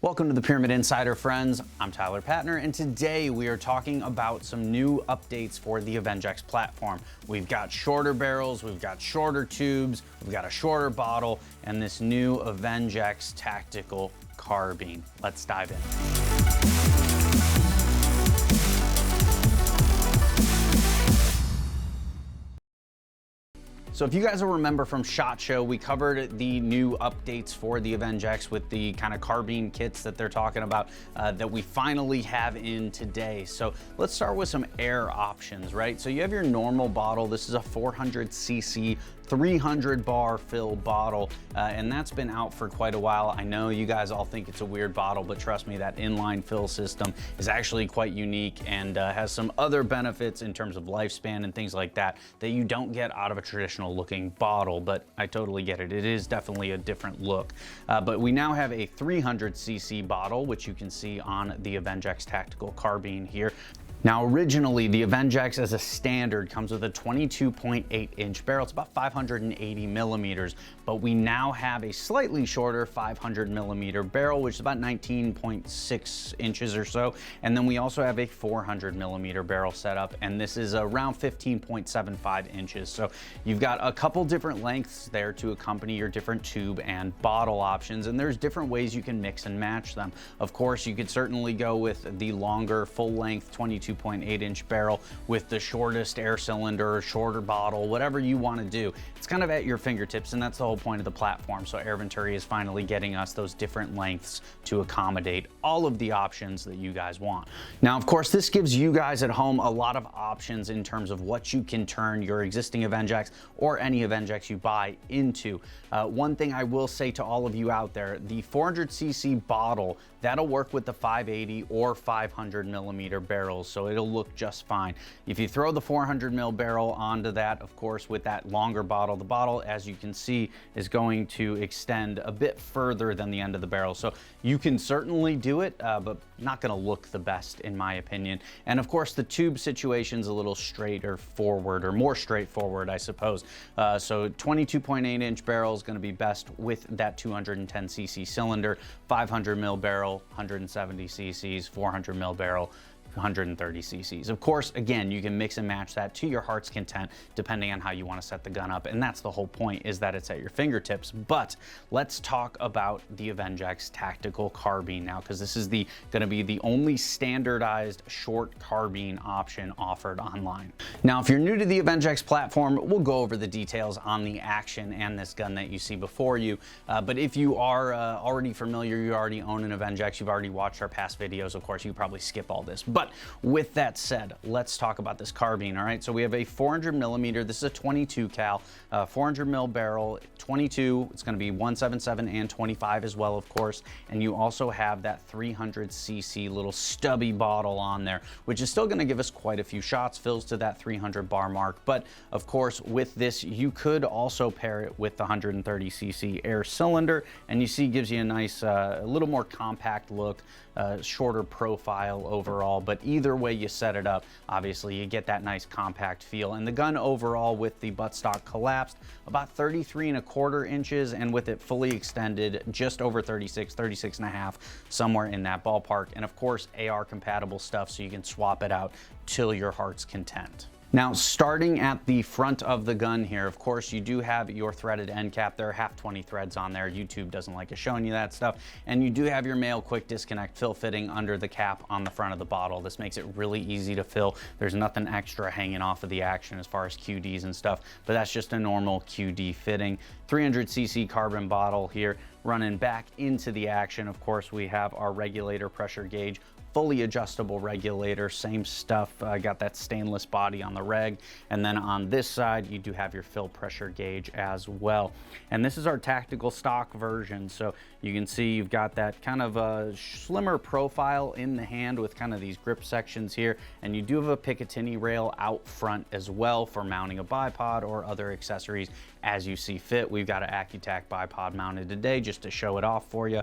Welcome to the Pyramyd Insider, friends. I'm Tyler Patner, and today we are talking about some new updates for the Avenge-X platform. We've got shorter barrels, we've got shorter tubes, we've got a shorter bottle, and this new Avenge-X Tactical Carbine. Let's dive in. So if you guys will remember from SHOT Show, we covered the new updates for the Avenge-X with the kind of carbine kits that they're talking about that we finally have in today. So let's start with some air options, right? So you have your normal bottle. This is a 400cc 300 bar fill bottle, and that's been out for quite a while. I know you guys all think it's a weird bottle, but trust me, that inline fill system is actually quite unique and has some other benefits in terms of lifespan and things like that that you don't get out of a traditional looking bottle, but I totally get it. It is definitely a different look. But we now have a 300cc bottle, which you can see on the Avenge-X Tactical Carbine here. Now, originally, the Avenge-X as a standard comes with a 22.8 inch barrel. It's about 580 millimeters, but we now have a slightly shorter 500 millimeter barrel, which is about 19.6 inches or so. And then we also have a 400 millimeter barrel setup, and this is around 15.75 inches. So you've got a couple different lengths there to accompany your different tube and bottle options, and there's different ways you can mix and match them. Of course, you could certainly go with the longer full length 22.8 inch barrel with the shortest air cylinder, shorter bottle, whatever you want to do. It's kind of at your fingertips, and that's the whole point of the platform. So Air Venturi is finally getting us those different lengths to accommodate all of the options that you guys want. Now, of course, this gives you guys at home a lot of options in terms of what you can turn your existing Avenge-X or any Avenge-X you buy into. One thing I will say to all of you out there, the 400cc bottle, that'll work with the 580 or 500 millimeter barrels, so it'll look just fine. If you throw the 400 mil barrel onto that, of course, with that longer bottle, the bottle, as you can see, is going to extend a bit further than the end of the barrel. So you can certainly do it, but not gonna look the best in my opinion. And of course, the tube situation's a little straighter forward, or more straightforward, I suppose. So 22.8 inch barrel is gonna be best with that 210cc cylinder, 500 mil barrel, 170 cc's, 400 mil barrel, 130 cc's. Of course, again, you can mix and match that to your heart's content depending on how you want to set the gun up, and that's the whole point, is that it's at your fingertips. But let's talk about the Avenge-X Tactical Carbine now, because this is going to be the only standardized short carbine option offered online. Now, if you're new to the Avenge-X platform, we'll go over the details on the action and this gun that you see before you. But if you are already familiar, you already own an Avenge-X, you've already watched our past videos, of course, you probably skip all this. But with that said, let's talk about this carbine. All right, so we have a 400 millimeter. This is a 22 cal, 400 mil barrel, 22. It's going to be 177 and 25 as well, of course. And you also have that 300cc little stubby bottle on there, which is still going to give us quite a few shots, fills to that 300 bar mark. But of course, with this, you could also pair it with the 130cc air cylinder, and you see, gives you a nice, a little more compact look, shorter profile overall. But either way you set it up, obviously you get that nice compact feel. And the gun overall, with the buttstock collapsed, about 33.25 inches, and with it fully extended, just over 36 and a half, somewhere in that ballpark. And of course, AR compatible stuff, so you can swap it out till your heart's content. Now, starting at the front of the gun here, of course, you do have your threaded end cap. There are half 20 threads on there. YouTube doesn't like us showing you that stuff. And you do have your male quick disconnect fill fitting under the cap on the front of the bottle. This makes it really easy to fill. There's nothing extra hanging off of the action as far as QDs and stuff, but that's just a normal QD fitting. 300cc carbon bottle here, running back into the action. Of course, we have our regulator pressure gauge, fully adjustable regulator, same stuff. Got that stainless body on the reg, and then on this side you do have your fill pressure gauge as well. And this is our tactical stock version, so you can see you've got that kind of a slimmer profile in the hand with kind of these grip sections here, and you do have a Picatinny rail out front as well for mounting a bipod or other accessories as you see fit. We've got an Accutac bipod mounted today just to show it off for you.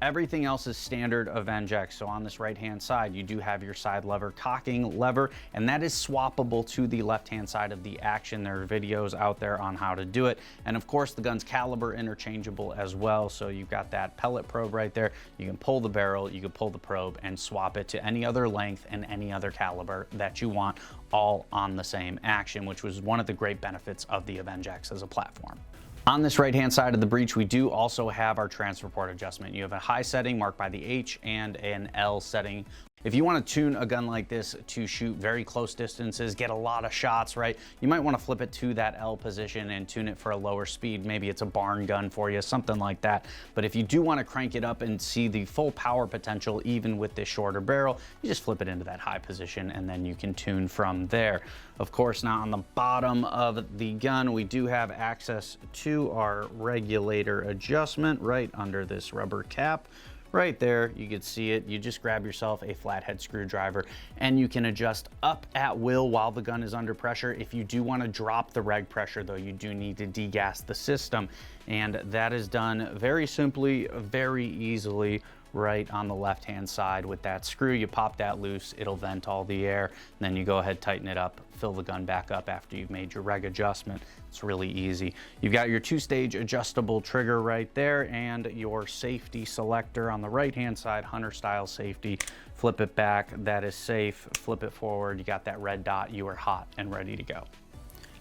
Everything else is standard Avenge-X. So on this right-hand side, you do have your side lever cocking lever, and that is swappable to the left-hand side of the action. There are videos out there on how to do it. And of course, the gun's caliber interchangeable as well. So you've got that pellet probe right there. You can pull the barrel, you can pull the probe and swap it to any other length and any other caliber that you want, all on the same action, which was one of the great benefits of the Avenge-X as a platform. On this right-hand side of the breech, we do also have our transfer port adjustment. You have a high setting marked by the H and an L setting. If you want to tune a gun like this to shoot very close distances, get a lot of shots, right, you might want to flip it to that L position and tune it for a lower speed. Maybe it's a barn gun for you, something like that. But if you do want to crank it up and see the full power potential, even with this shorter barrel, you just flip it into that high position and then you can tune from there. Of course, now on the bottom of the gun, we do have access to our regulator adjustment right under this rubber cap. Right there, you can see it. You just grab yourself a flathead screwdriver and you can adjust up at will while the gun is under pressure. If you do want to drop the reg pressure though, you do need to degas the system. And that is done very simply, very easily, right on the left-hand side with that screw. You pop that loose, it'll vent all the air, and then you go ahead, tighten it up, fill the gun back up after you've made your reg adjustment. It's really easy. You've got your two-stage adjustable trigger right there and your safety selector on the right-hand side, hunter style safety. Flip it back, that is safe. Flip it forward, you got that red dot, you are hot and ready to go.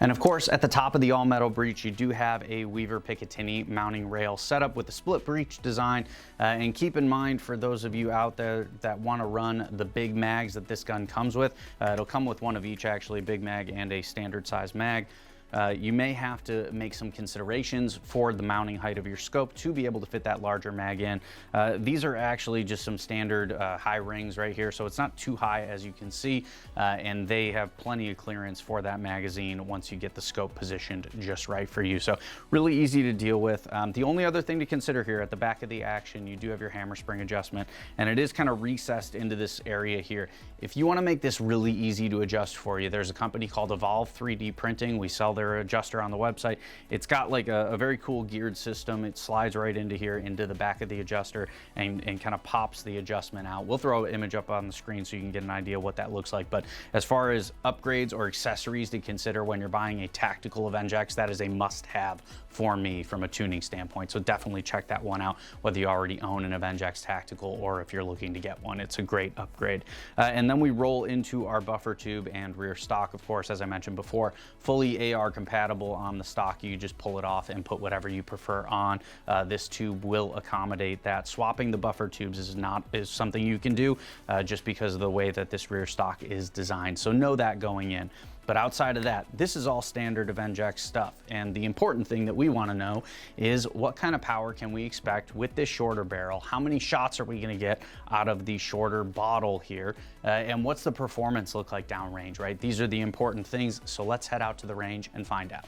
And of course, at the top of the all-metal breech, you do have a Weaver Picatinny mounting rail setup with a split breech design. And keep in mind, for those of you out there that want to run the big mags that this gun comes with, it'll come with one of each, actually, big mag and a standard size mag. You may have to make some considerations for the mounting height of your scope to be able to fit that larger mag in. These are actually just some standard high rings right here, so it's not too high as you can see, and they have plenty of clearance for that magazine once you get the scope positioned just right for you. So really easy to deal with. The only other thing to consider here, at the back of the action, you do have your hammer spring adjustment, and it is kind of recessed into this area here. If you want to make this really easy to adjust for you, there's a company called Evolve 3D Printing. We sell their adjuster on the website. It's got like a very cool geared system. It slides right into here, into the back of the adjuster, and kind of pops the adjustment out. We'll throw an image up on the screen so you can get an idea what that looks like. But as far as upgrades or accessories to consider when you're buying a tactical Avenge-X, that is a must-have for me from a tuning standpoint. So definitely check that one out, whether you already own an Avenge-X Tactical or if you're looking to get one. It's a great upgrade. And then we roll into our buffer tube and rear stock. Of course, as I mentioned before, fully AR compatible on the stock. You just pull it off and put whatever you prefer on. This tube will accommodate that. Swapping the buffer tubes is something you can do just because of the way that this rear stock is designed. So know that going in. But outside of that, this is all standard Avenge-X stuff. And the important thing that we want to know is what kind of power can we expect with this shorter barrel? How many shots are we going to get out of the shorter bottle here? And what's the performance look like downrange, right? These are the important things. So let's head out to the range and find out.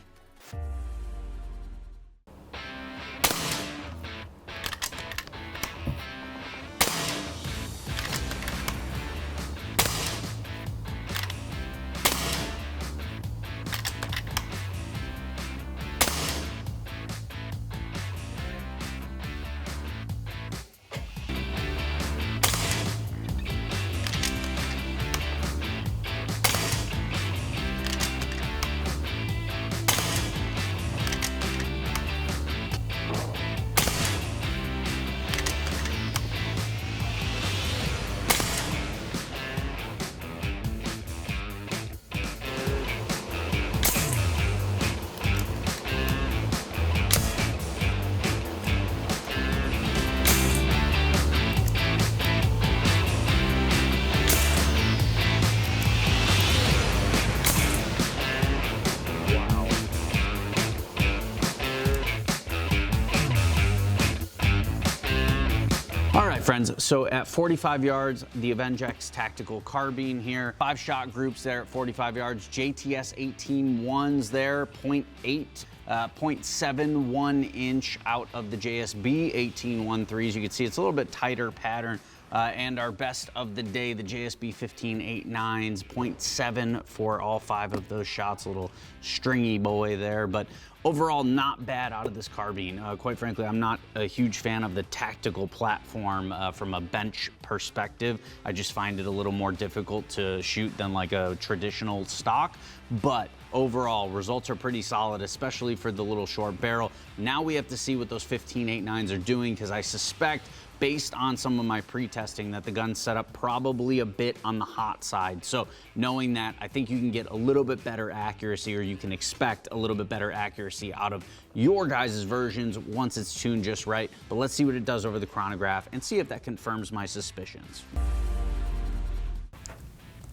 Friends, so at 45 yards, the Avenge-X Tactical Carbine here, 5-shot groups there at 45 yards, JTS 18 ones there, 0.8, 0.71 inch out of the JSB 18 1.3s. You can see it's a little bit tighter pattern And our best of the day, the JSB 1589s, 0.7 for all 5 of those shots. A little stringy boy there, but overall not bad out of this carbine. Quite frankly, I'm not a huge fan of the tactical platform from a bench perspective. I just find it a little more difficult to shoot than like a traditional stock, but overall results are pretty solid, especially for the little short barrel. Now we have to see what those 1589s are doing, because I suspect, based on some of my pre-testing, that the gun's set up probably a bit on the hot side. So knowing that, I think you can get a little bit better accuracy, or you can expect a little bit better accuracy out of your guys' versions once it's tuned just right. But let's see what it does over the chronograph and see if that confirms my suspicions.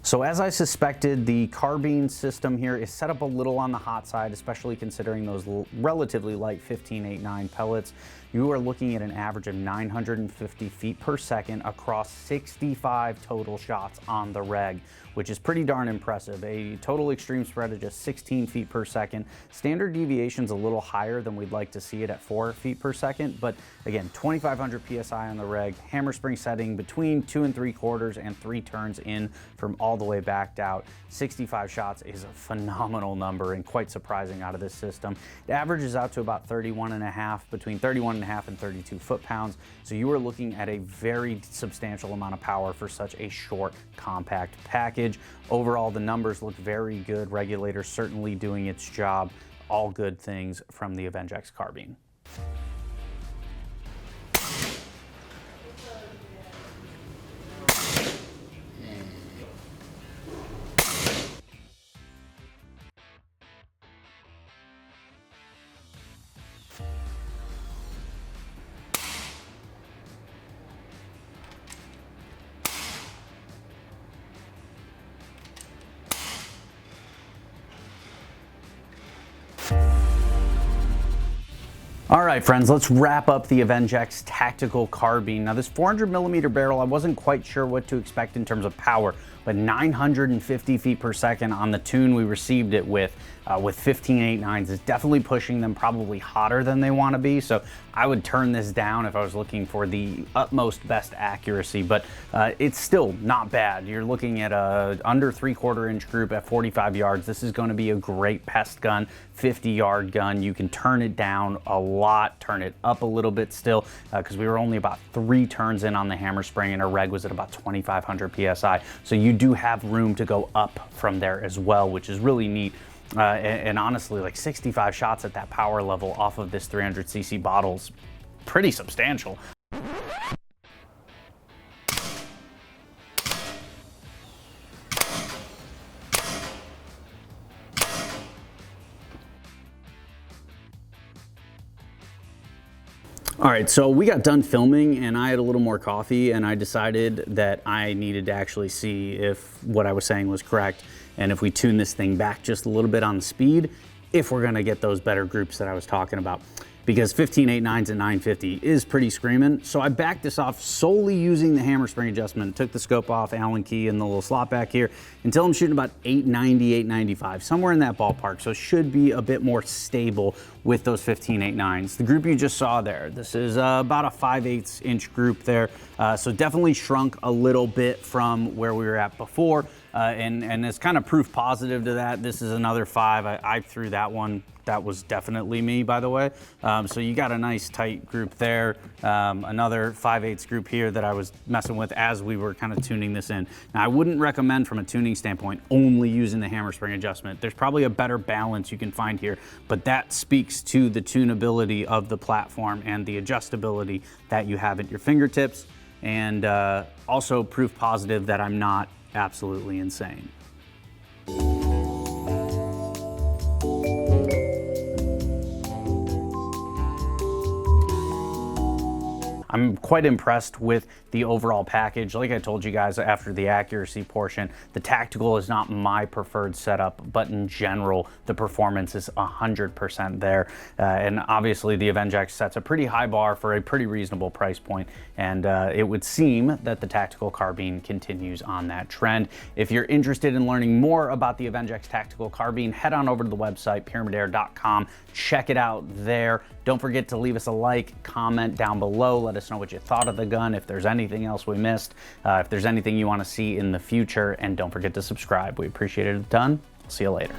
So as I suspected, the carbine system here is set up a little on the hot side, especially considering those relatively light 1589 pellets. You are looking at an average of 950 feet per second across 65 total shots on the reg, which is pretty darn impressive. A total extreme spread of just 16 feet per second. Standard deviation's a little higher than we'd like to see it at 4 feet per second, but again, 2,500 PSI on the reg, hammer spring setting between 2 3/4 and 3 turns in from all the way backed out. 65 shots is a phenomenal number and quite surprising out of this system. It averages out to about 31.5, between 31.5 and 32 foot-pounds. So you are looking at a very substantial amount of power for such a short, compact package. Overall, the numbers look very good. Regulator certainly doing its job. All good things from the Avenge-X carbine. All right, friends, let's wrap up the Avenge-X Tactical Carbine. Now, this 400mm barrel, I wasn't quite sure what to expect in terms of power, but 950 feet per second on the tune we received it with 1589s is definitely pushing them probably hotter than they want to be. So I would turn this down if I was looking for the utmost best accuracy, but it's still not bad. You're looking at a under 3/4 inch group at 45 yards. This is going to be a great pest gun, 50-yard gun. You can turn it down a lot, turn it up a little bit still, because we were only about 3 turns in on the hammer spring and our reg was at about 2,500 PSI. So you do have room to go up from there as well, which is really neat. And honestly, like 65 shots at that power level off of this 300cc bottle's pretty substantial. All right, so we got done filming and I had a little more coffee and I decided that I needed to actually see if what I was saying was correct and if we tune this thing back just a little bit on the speed, if we're gonna get those better groups that I was talking about. Because 1589s at 950 is pretty screaming. So I backed this off solely using the hammer spring adjustment. Took the scope off, Allen key, and the little slot back here until I'm shooting about 890, 895, somewhere in that ballpark. So it should be a bit more stable with those 1589s. The group you just saw there, this is about a 5/8 inch group there. So definitely shrunk a little bit from where we were at before. And it's kind of proof positive to that. This is another 5. I threw that one. That was definitely me, by the way. So you got a nice tight group there. Another 5/8 group here that I was messing with as we were kind of tuning this in. Now, I wouldn't recommend from a tuning standpoint only using the hammer spring adjustment. There's probably a better balance you can find here, but that speaks to the tunability of the platform and the adjustability that you have at your fingertips, and also proof positive that I'm not absolutely insane. I'm quite impressed with the overall package. Like I told you guys after the accuracy portion, the tactical is not my preferred setup, but in general, the performance is 100% there. And obviously the Avenge-X sets a pretty high bar for a pretty reasonable price point. And it would seem that the tactical carbine continues on that trend. If you're interested in learning more about the Avenge-X Tactical Carbine, head on over to the website, pyramidair.com. Check it out there. Don't forget to leave us a like, comment down below. Let us us know what you thought of the gun, if there's anything else we missed, if there's anything you want to see in the future, and don't forget to subscribe. We appreciate it a ton. See you later.